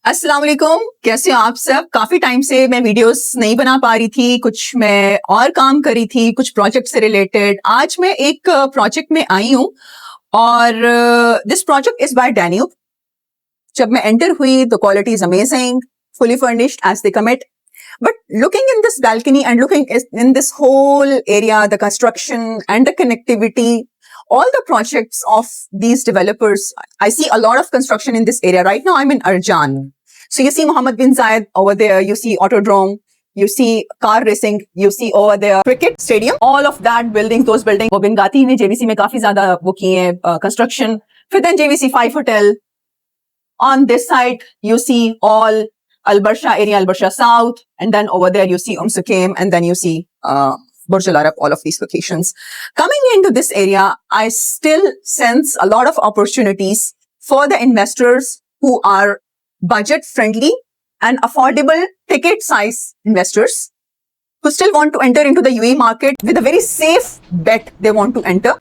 अस्सलाम वालेकुम, कैसे हो आप सब। काफी टाइम से मैं वीडियोस नहीं बना पा रही थी, कुछ मैं और काम करी थी, कुछ प्रोजेक्ट से रिलेटेड। आज मैं एक प्रोजेक्ट में आई हूँ और this project is by Danube. जब मैं एंटर हुई the quality is amazing, fully furnished as they commit. But looking in this balcony and looking in this whole area, the construction and the connectivity, all the projects of these developers, I see a lot of construction in this area. Right now, I'm in Arjan. So you see Mohammed bin Zayed over there, you see Autodrome, you see car racing, you see over there cricket stadium, all of that buildings, those buildings. वो बिनगाती ने JVC में काफी ज्यादा वो की है construction. फिर then JVC 5 Hotel. On this side, you see all Al Barsha area, Al Barsha South, and then over there you see Sukaim, and then you see Burj Al Arab, all of these locations. Coming into this area, I still sense a lot of opportunities for the investors who are budget friendly and affordable ticket size investors who still want to enter into the UAE market with a very safe bet they want to enter.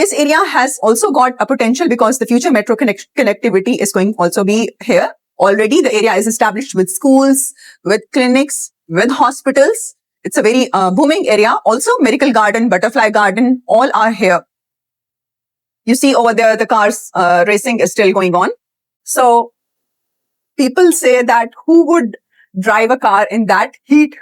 This area has also got a potential because the future metro connectivity is going to also be here. Already the area is established with schools, with clinics, with hospitals. It's a very booming area. Also Miracle Garden, Butterfly Garden, all are here. You see over there the cars racing is still going on. So people say that who would drive a car in that heat?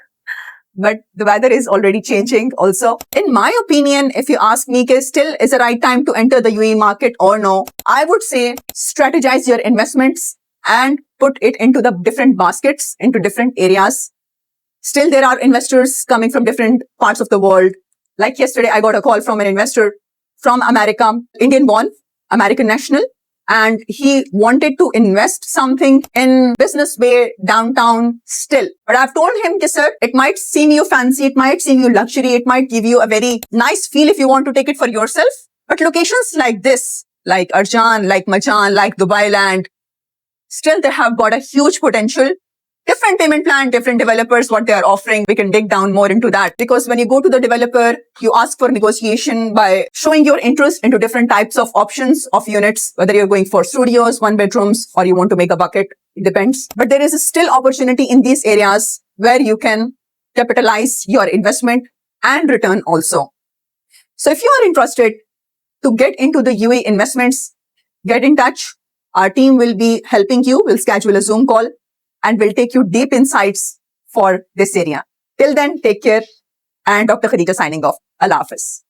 But the weather is already changing also. In my opinion, if you ask me, still is the right time to enter the UAE market or no, I would say strategize your investments and put it into the different baskets, into different areas. Still, there are investors coming from different parts of the world. Like yesterday, I got a call from an investor from America, Indian born, American national. And he wanted to invest something in business bay downtown still. But I've told him, sir, it might seem you fancy, it might seem you luxury, it might give you a very nice feel if you want to take it for yourself. But locations like this, like Arjan, like Majan, like Dubai Land, still they have got a huge potential. Different payment plan, different developers, what they are offering. We can dig down more into that. Because when you go to the developer, you ask for negotiation by showing your interest into different types of options of units, whether you're going for studios, one bedrooms, or you want to make a bucket. It depends. But there is still opportunity in these areas where you can capitalize your investment and return also. So if you are interested to get into the UAE investments, get in touch. Our team will be helping you. We'll schedule a Zoom call and we'll take you deep insights for this area. Till then, take care. And Dr. Khadija signing off. Allah Hafiz.